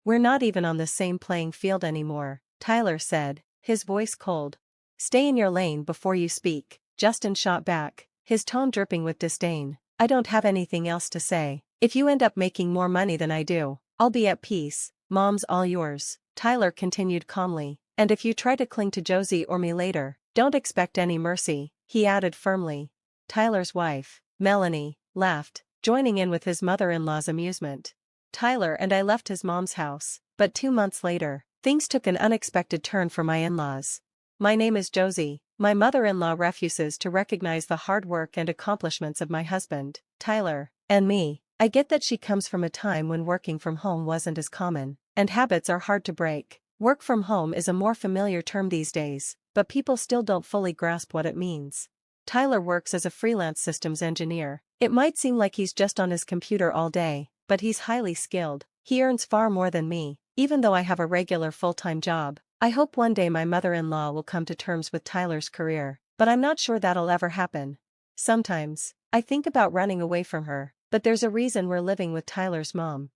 We're not even on the same playing field anymore, Tyler said, his voice cold. Stay in your lane before you speak, Justin shot back, his tone dripping with disdain. I don't have anything else to say. If you end up making more money than I do, I'll be at peace. Mom's all yours, Tyler continued calmly. And if you try to cling to Josie or me later, don't expect any mercy, he added firmly. Tyler's wife, Melanie, laughed, joining in with his mother-in-law's amusement. Tyler and I left his mom's house, but 2 months later, things took an unexpected turn for my in-laws. My name is Josie. My mother-in-law refuses to recognize the hard work and accomplishments of my husband, Tyler, and me. I get that she comes from a time when working from home wasn't as common, and habits are hard to break. Work from home is a more familiar term these days, but people still don't fully grasp what it means. Tyler works as a freelance systems engineer. It might seem like he's just on his computer all day, but he's highly skilled. He earns far more than me, even though I have a regular full-time job. I hope one day my mother-in-law will come to terms with Tyler's career, but I'm not sure that'll ever happen. Sometimes, I think about running away from her, but there's a reason we're living with Tyler's mom.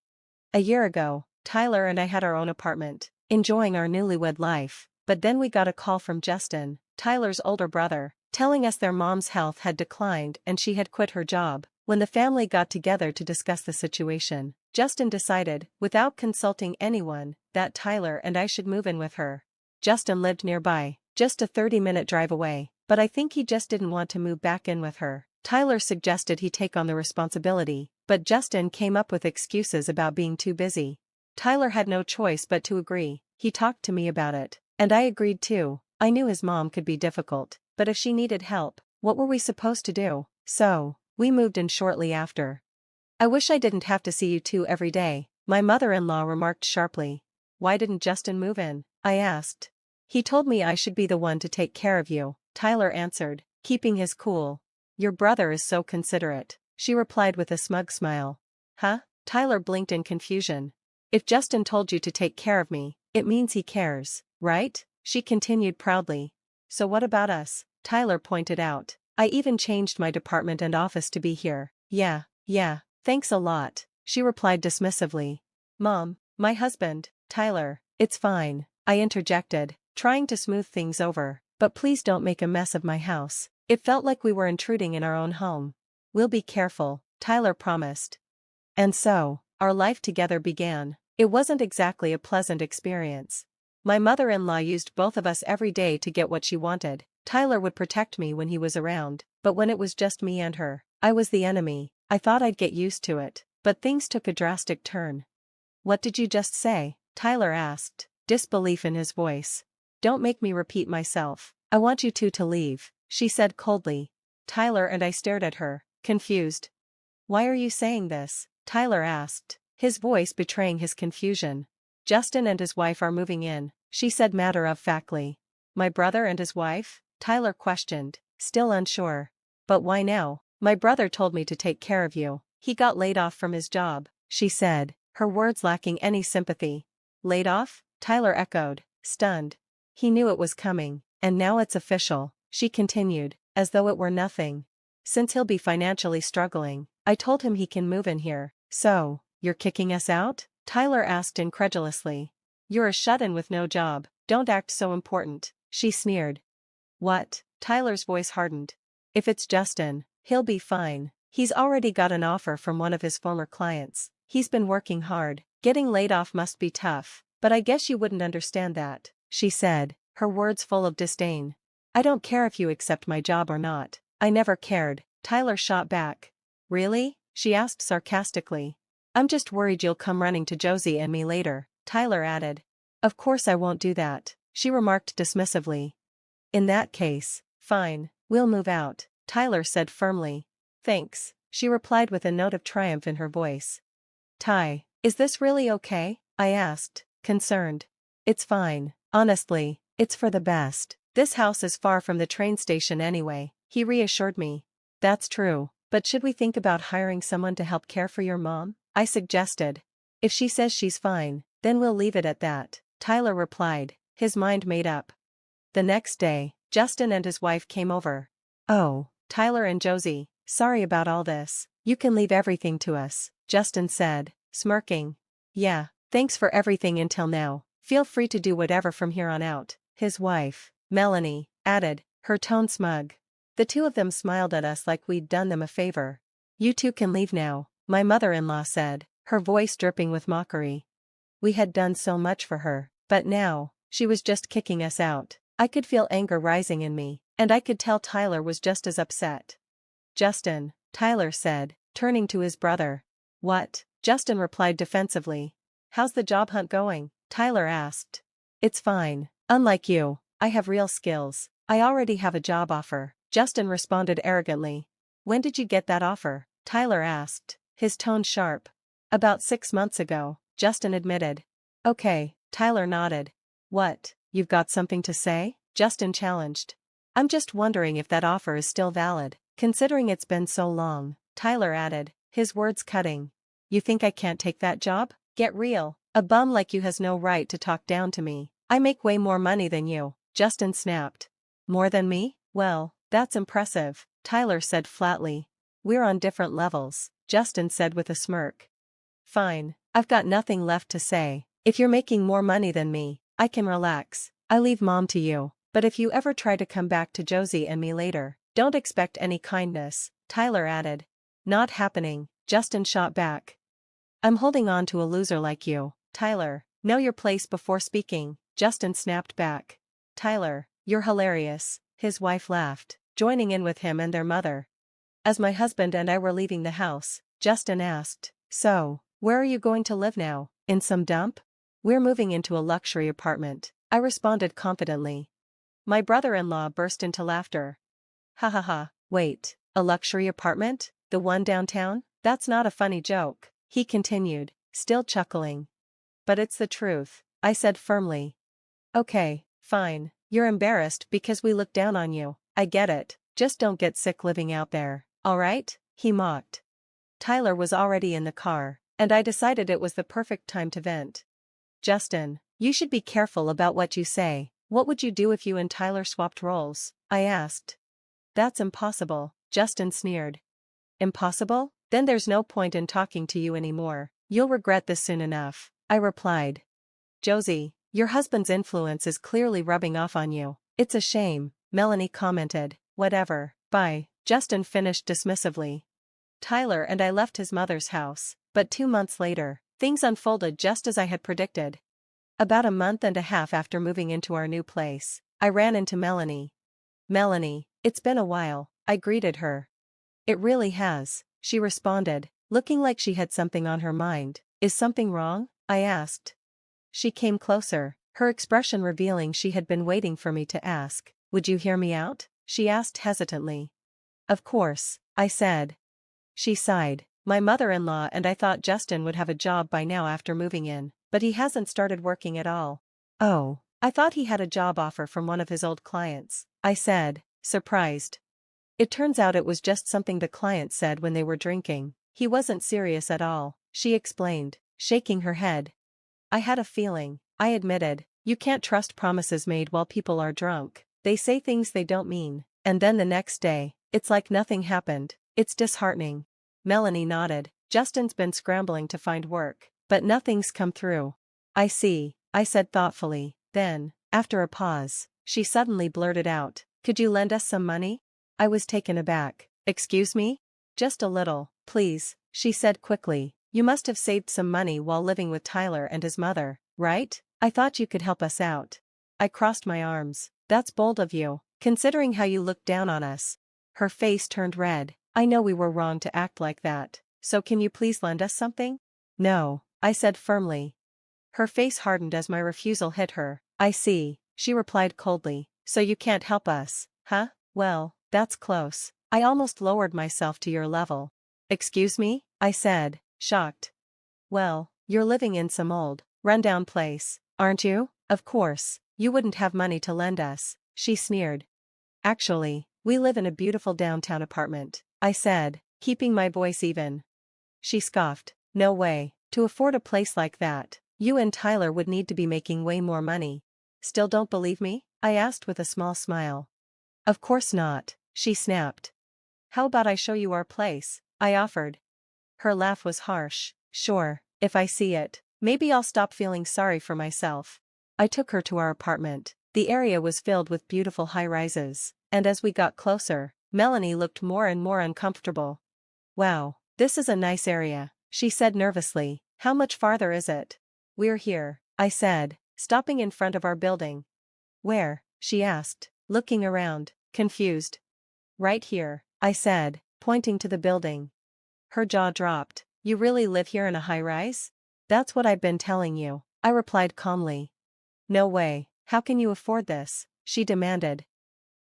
A year ago, Tyler and I had our own apartment, enjoying our newlywed life, but then we got a call from Justin, Tyler's older brother, telling us their mom's health had declined and she had quit her job. When the family got together to discuss the situation, Justin decided, without consulting anyone, that Tyler and I should move in with her. Justin lived nearby, just a 30-minute drive away, but I think he just didn't want to move back in with her. Tyler suggested he take on the responsibility, but Justin came up with excuses about being too busy. Tyler had no choice but to agree. He talked to me about it, and I agreed too. I knew his mom could be difficult, but if she needed help, what were we supposed to do? So, we moved in shortly after. I wish I didn't have to see you two every day, my mother-in-law remarked sharply. Why didn't Justin move in? I asked. He told me I should be the one to take care of you, Tyler answered, keeping his cool. Your brother is so considerate, she replied with a smug smile. Huh? Tyler blinked in confusion. If Justin told you to take care of me, it means he cares, right? She continued proudly. So what about us? Tyler pointed out. I even changed my department and office to be here. Yeah, thanks a lot, she replied dismissively. Mom, my husband, Tyler, it's fine, I interjected, trying to smooth things over, but please don't make a mess of my house. It felt like we were intruding in our own home. We'll be careful, Tyler promised. And so, our life together began. It wasn't exactly a pleasant experience. My mother-in-law used both of us every day to get what she wanted. Tyler would protect me when he was around, but when it was just me and her, I was the enemy. I thought I'd get used to it, but things took a drastic turn. What did you just say? Tyler asked, disbelief in his voice. Don't make me repeat myself. I want you two to leave, she said coldly. Tyler and I stared at her, confused. Why are you saying this? Tyler asked, his voice betraying his confusion. Justin and his wife are moving in, she said matter-of-factly. My brother and his wife? Tyler questioned, still unsure. But why now? My brother told me to take care of you. He got laid off from his job, she said, her words lacking any sympathy. Laid off? Tyler echoed, stunned. He knew it was coming, and now it's official, she continued, as though it were nothing. Since he'll be financially struggling, I told him he can move in here. So, you're kicking us out? Tyler asked incredulously. You're a shut-in with no job, don't act so important, she sneered. What? Tyler's voice hardened. If it's Justin, he'll be fine. He's already got an offer from one of his former clients. He's been working hard. Getting laid off must be tough, but I guess you wouldn't understand that, she said, her words full of disdain. I don't care if you accept my job or not. I never cared, Tyler shot back. Really? She asked sarcastically. I'm just worried you'll come running to Josie and me later, Tyler added. Of course I won't do that, she remarked dismissively. In that case, fine, we'll move out, Tyler said firmly. Thanks, she replied with a note of triumph in her voice. Ty, is this really okay? I asked, concerned. It's fine, honestly, it's for the best. This house is far from the train station anyway, he reassured me. That's true, but should we think about hiring someone to help care for your mom? I suggested. If she says she's fine, then we'll leave it at that, Tyler replied, his mind made up. The next day, Justin and his wife came over. Oh, Tyler and Josie, sorry about all this. You can leave everything to us, Justin said, smirking. Yeah, Thanks for everything until now. Feel free to do whatever from here on out, his wife, Melanie, added, her tone smug. The two of them smiled at us like we'd done them a favor. You two can leave now, my mother-in-law said, her voice dripping with mockery. We had done so much for her, but now, she was just kicking us out. I could feel anger rising in me, and I could tell Tyler was just as upset. Justin, Tyler said, turning to his brother. What? Justin replied defensively. How's the job hunt going? Tyler asked. It's fine. Unlike you, I have real skills. I already have a job offer, Justin responded arrogantly. When did you get that offer? Tyler asked, his tone sharp. About 6 months ago, Justin admitted. Okay, Tyler nodded. What, you've got something to say? Justin challenged. I'm just wondering if that offer is still valid, considering it's been so long, Tyler added, his words cutting. You think I can't take that job? Get real. A bum like you has no right to talk down to me. I make way more money than you, Justin snapped. More than me? Well, that's impressive, Tyler said flatly. We're on different levels, Justin said with a smirk. Fine, I've got nothing left to say. If you're making more money than me, I can relax. I leave Mom to you, but if you ever try to come back to Josie and me later, don't expect any kindness, Tyler added. Not happening, Justin shot back. I'm holding on to a loser like you, Tyler. Know your place before speaking, Justin snapped back. Tyler, you're hilarious, his wife laughed, joining in with him and their mother. As my husband and I were leaving the house, Justin asked, so, where are you going to live now? In some dump? We're moving into a luxury apartment, I responded confidently. My brother-in-law burst into laughter. Ha ha ha, wait, a luxury apartment? The one downtown? That's not a funny joke, he continued, still chuckling. But it's the truth, I said firmly. Okay, fine, you're embarrassed because we look down on you, I get it, just don't get sick living out there, alright? He mocked. Tyler was already in the car, and I decided it was the perfect time to vent. Justin, you should be careful about what you say. What would you do if you and Tyler swapped roles? I asked. That's impossible, Justin sneered. Impossible? Then there's no point in talking to you anymore. You'll regret this soon enough, I replied. Josie, your husband's influence is clearly rubbing off on you. It's a shame, Melanie commented. Whatever, bye, Justin finished dismissively. Tyler and I left his mother's house, but 2 months later, things unfolded just as I had predicted. About a month and a half after moving into our new place, I ran into Melanie. Melanie, it's been a while, I greeted her. It really has, she responded, looking like she had something on her mind. Is something wrong? I asked. She came closer, her expression revealing she had been waiting for me to ask. Would you hear me out? She asked hesitantly. Of course, I said. She sighed. My mother-in-law and I thought Justin would have a job by now after moving in, but he hasn't started working at all. Oh, I thought he had a job offer from one of his old clients, I said, surprised. It turns out it was just something the client said when they were drinking. He wasn't serious at all, she explained, shaking her head. I had a feeling, I admitted. You can't trust promises made while people are drunk. They say things they don't mean, and then the next day, it's like nothing happened. It's disheartening. Melanie nodded. Justin's been scrambling to find work, but nothing's come through. I see, I said thoughtfully. Then, after a pause, she suddenly blurted out, could you lend us some money? I was taken aback. Excuse me? Just a little, please, she said quickly. You must have saved some money while living with Tyler and his mother, right? I thought you could help us out. I crossed my arms. That's bold of you, considering how you looked down on us. Her face turned red. I know we were wrong to act like that, so can you please lend us something? No, I said firmly. Her face hardened as my refusal hit her. I see, she replied coldly. So you can't help us, huh? Well, that's close. I almost lowered myself to your level. Excuse me? I said, shocked. Well, you're living in some old, rundown place, aren't you? Of course, you wouldn't have money to lend us, she sneered. Actually, we live in a beautiful downtown apartment, I said, keeping my voice even. She scoffed. No way. To afford a place like that, you and Tyler would need to be making way more money. Still don't believe me? I asked with a small smile. Of course not, she snapped. How about I show you our place? I offered. Her laugh was harsh. Sure, if I see it. Maybe I'll stop feeling sorry for myself. I took her to our apartment. The area was filled with beautiful high-rises, and as we got closer, Melanie looked more and more uncomfortable. Wow, this is a nice area, she said nervously. How much farther is it? We're here, I said, stopping in front of our building. Where? She asked, looking around, confused. Right here, I said, pointing to the building. Her jaw dropped. You really live here in a high-rise? That's what I've been telling you, I replied calmly. No way, how can you afford this? She demanded.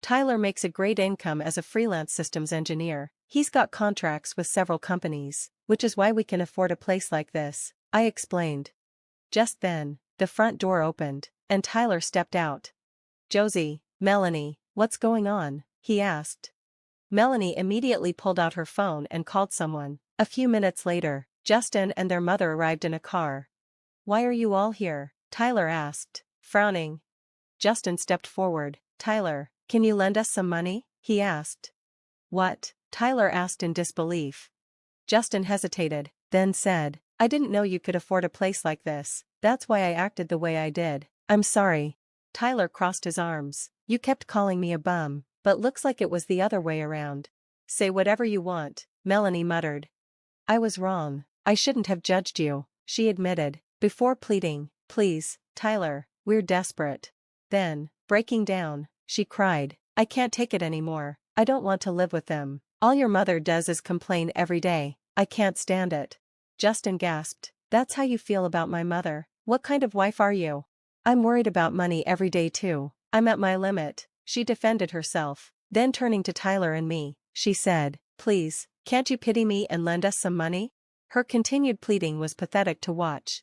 Tyler makes a great income as a freelance systems engineer. He's got contracts with several companies, which is why we can afford a place like this, I explained. Just then, the front door opened, and Tyler stepped out. Josie, Melanie, what's going on? He asked. Melanie immediately pulled out her phone and called someone. A few minutes later, Justin and their mother arrived in a car. Why are you all here? Tyler asked, frowning. Justin stepped forward. Tyler, can you lend us some money? He asked. What? Tyler asked in disbelief. Justin hesitated, then said, I didn't know you could afford a place like this. That's why I acted the way I did. I'm sorry. Tyler crossed his arms. You kept calling me a bum, but looks like it was the other way around. Say whatever you want, Melanie muttered. I was wrong. I shouldn't have judged you, she admitted, before pleading, please, Tyler, we're desperate. Then, breaking down, she cried, I can't take it anymore. I don't want to live with them. All your mother does is complain every day. I can't stand it. Justin gasped. That's how you feel about my mother? What kind of wife are you? I'm worried about money every day too. I'm at my limit, she defended herself. Then turning to Tyler and me, she said, please, can't you pity me and lend us some money? Her continued pleading was pathetic to watch.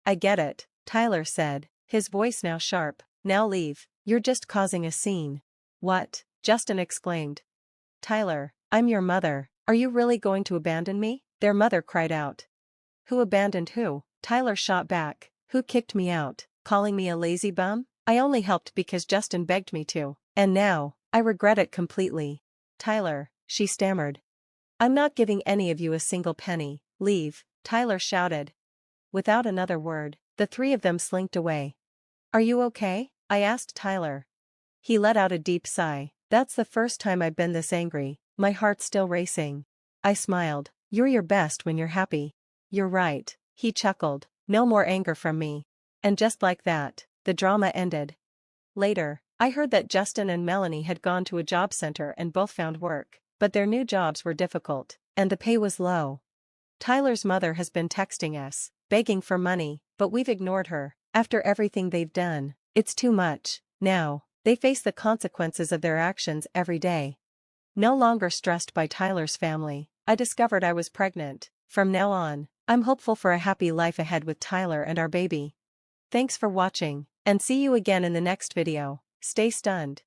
I get it, Tyler said, his voice now sharp. Now leave, you're just causing a scene. What? Justin exclaimed. Tyler, I'm your mother. Are you really going to abandon me? Their mother cried out. Who abandoned who? Tyler shot back. Who kicked me out, calling me a lazy bum? I only helped because Justin begged me to. And now, I regret it completely. Tyler, she stammered. I'm not giving any of you a single penny. Leave, Tyler shouted. Without another word, the three of them slinked away. Are you okay? I asked Tyler. He let out a deep sigh. That's the first time I've been this angry, my heart's still racing. I smiled. You're your best when you're happy. You're right, he chuckled. No more anger from me. And just like that, the drama ended. Later, I heard that Justin and Melanie had gone to a job center and both found work, but their new jobs were difficult, and the pay was low. Tyler's mother has been texting us, begging for money, but we've ignored her. After everything they've done, it's too much. Now, they face the consequences of their actions every day. No longer stressed by Tyler's family, I discovered I was pregnant. From now on, I'm hopeful for a happy life ahead with Tyler and our baby. Thanks for watching, and see you again in the next video. Stay stunned.